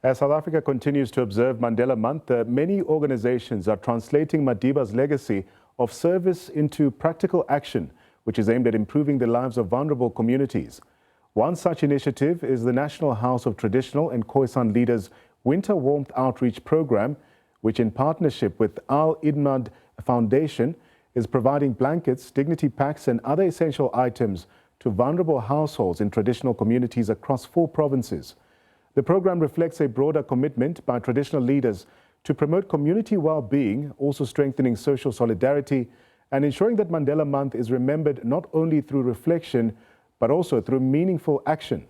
As South Africa continues to observe Mandela Month, many organizations are translating Madiba's legacy of service into practical action, which is aimed at improving the lives of vulnerable communities. One such initiative is the National House of Traditional and Khoi-San Leaders Winter Warmth Outreach Program, which in partnership with Al-Imdaad Foundation is providing blankets, dignity packs and other essential items to vulnerable households in traditional communities across 4 provinces. The program reflects a broader commitment by traditional leaders to promote community well-being, also strengthening social solidarity and ensuring that Mandela Month is remembered not only through reflection, but also through meaningful action.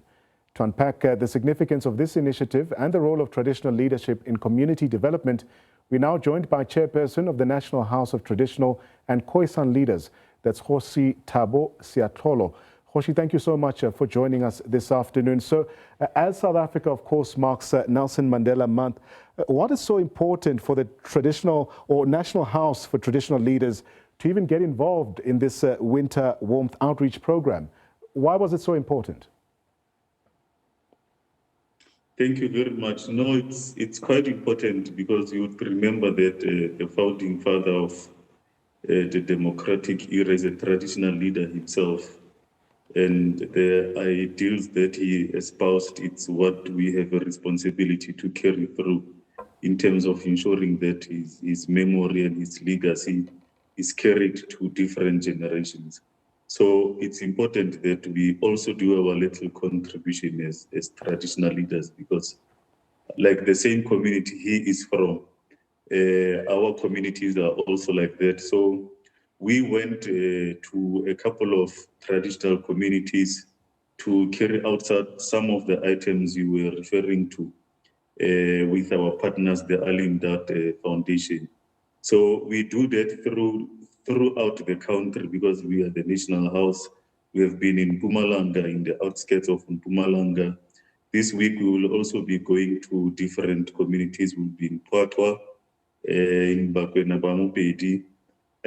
To unpack the significance of this initiative and the role of traditional leadership in community development, we're now joined by Chairperson of the National House of Traditional and Khoi-San Leaders, that's Kgosi Thabo Seatlholo. Kgosi, thank you so much for joining us this afternoon. So, as South Africa, of course, marks Nelson Mandela Month, what is so important for the traditional or National House for Traditional Leaders to even get involved in this Winter Warmth Outreach Program? Why was it so important? Thank you very much. No, it's quite important because you would remember that the founding father of the democratic era is a traditional leader himself. And the ideals that he espoused, it's what we have a responsibility to carry through in terms of ensuring that his memory and his legacy is carried to different generations. So it's important that we also do our little contribution as traditional leaders, because like the same community he is from, our communities are also like that. So we went to a couple of traditional communities to carry out some of the items you were referring to with our partners, the Al-Imdaad Foundation. So we do that throughout the country because we are the National House. We have been in Mpumalanga, in the outskirts of Mpumalanga. This week we will also be going to different communities. We'll be in Pwatwa, in Bakwena Bamupedi.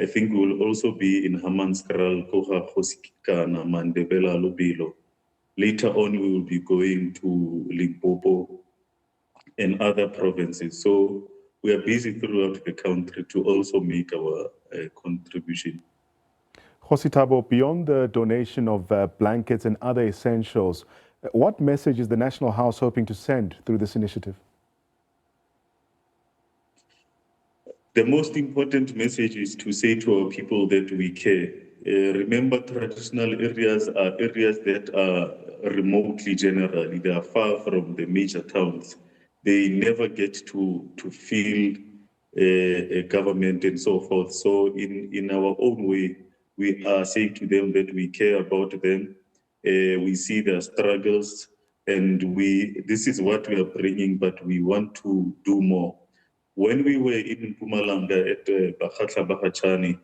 I think we will also be in Hammanskraal, Koga, Khosikana, Mandela, Lobelo. Later on, we will be going to Limpopo and other provinces. So we are busy throughout the country to also make our contribution. Kgosi Thabo, beyond the donation of blankets and other essentials, what message is the National House hoping to send through this initiative? The most important message is to say to our people that we care. Remember, traditional areas are areas that are remotely generally, they are far from the major towns. They never get to feel a government and so forth. So in our own way, we are saying to them that we care about them. We see their struggles and this is what we are bringing, but we want to do more. When we were in Mpumalanga at Bakhatla Bahachani,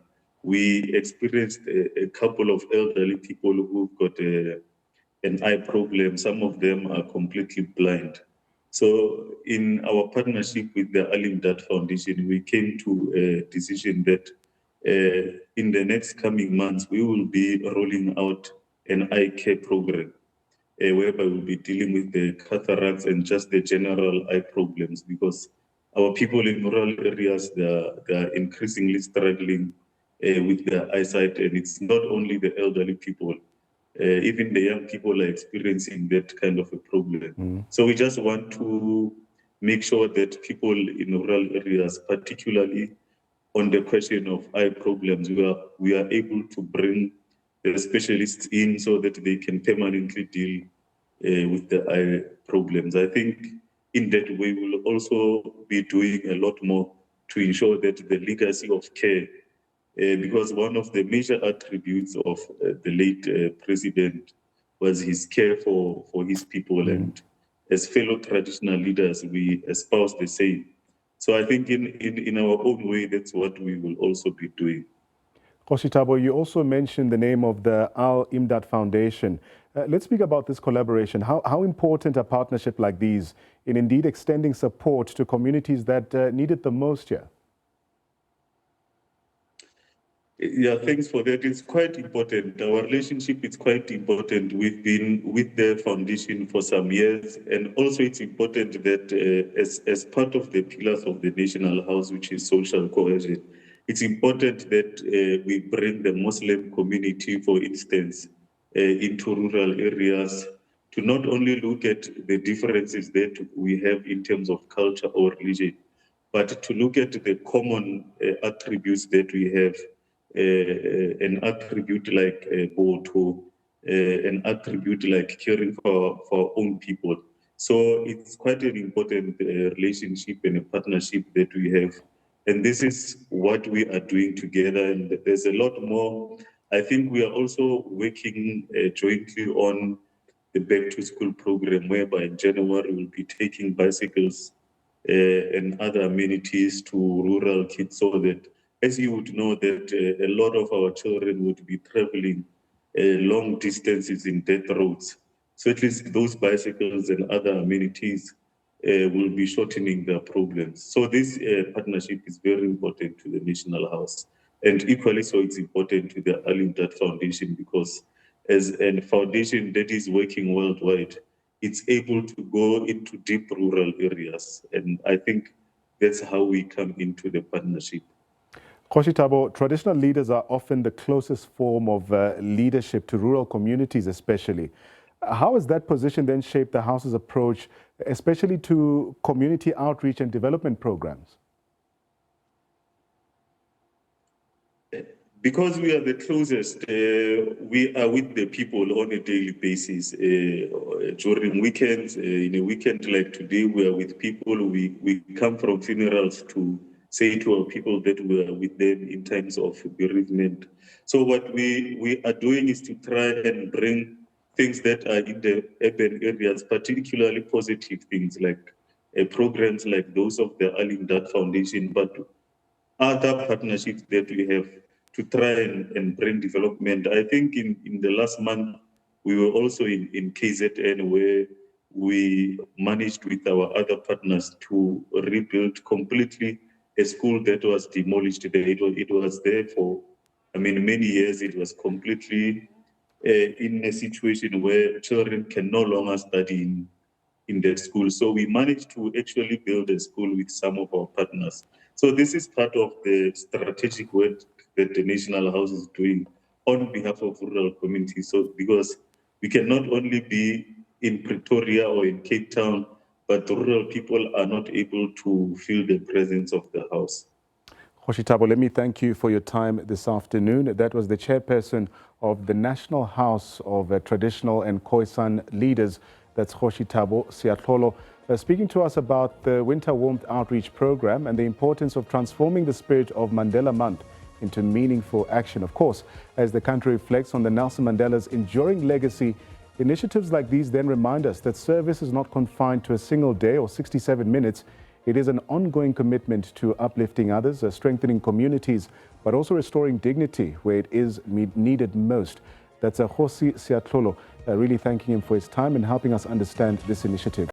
we experienced a couple of elderly people who've got an eye problem. Some of them are completely blind. So in our partnership with the Al-Imdaad Foundation, we came to a decision that in the next coming months, we will be rolling out an eye care program whereby we'll be dealing with the cataracts and just the general eye problems, because our people in rural areas, they are increasingly struggling with their eyesight, and it's not only the elderly people, even the young people are experiencing that kind of a problem. So we just want to make sure that people in rural areas, particularly on the question of eye problems, we are able to bring the specialists in so that they can permanently deal with the eye problems. I think in that way, we will also be doing a lot more to ensure that the legacy of care, because one of the major attributes of the late president was his care for his people. And as fellow traditional leaders, we espouse the same. So I think in our own way, that's what we will also be doing. Kgosi Thabo, you also mentioned the name of the Al-Imdaad Foundation. Let's speak about this collaboration. How important a partnership like these in indeed extending support to communities that need it the most here? Yeah, thanks for that. It's quite important. Our relationship is quite important. We've been with the foundation for some years, and also it's important that as part of the pillars of the National House, which is social cohesion, it's important that we bring the Muslim community, for instance, into rural areas to not only look at the differences that we have in terms of culture or religion, but to look at the common attributes that we have, an attribute like Boto, an attribute like caring for our own people. So it's quite an important relationship and a partnership that we have. And this is what we are doing together. And there's a lot more. I think we are also working jointly on the back to school program, whereby in January we'll be taking bicycles and other amenities to rural kids, so that, as you would know, that a lot of our children would be traveling long distances in dirt roads. So at least those bicycles and other amenities will be shortening their problems. So this partnership is very important to the National House. And equally so, it's important to the Al-Imdaad Foundation, because as a foundation that is working worldwide, it's able to go into deep rural areas. And I think that's how we come into the partnership. Kgosi Thabo, traditional leaders are often the closest form of leadership to rural communities especially. How has that position then shaped the House's approach, especially to community outreach and development programs? Because we are the closest, we are with the people on a daily basis. During weekends, in a weekend like today, we are with people. We come from funerals to say to our people that we are with them in times of bereavement. So what we are doing is to try and bring things that are in the urban areas, particularly positive things like programs like those of the Al-Imdaad Foundation, but other partnerships that we have to try and bring development. I think in the last month, we were also in KZN, where we managed with our other partners to rebuild completely a school that was demolished. It was there for, many years. It was completely in a situation where children can no longer study in that school. So we managed to actually build a school with some of our partners. So this is part of the strategic work that the National House is doing on behalf of rural communities. So because we cannot only be in Pretoria or in Cape Town, but rural people are not able to feel the presence of the house. Kgosi Thabo, let me thank you for your time this afternoon. That was the chairperson of the National House of Traditional and Khoi-San Leaders. That's Kgosi Thabo Seatlholo, speaking to us about the Winter Warmth Outreach Program and the importance of transforming the spirit of Mandela Month into meaningful action. Of course, as the country reflects on the Nelson Mandela's enduring legacy, initiatives like these then remind us that service is not confined to a single day or 67 minutes. It is an ongoing commitment to uplifting others, strengthening communities, but also restoring dignity where it is needed most. That's Kgosi Seatlholo, really thanking him for his time and helping us understand this initiative.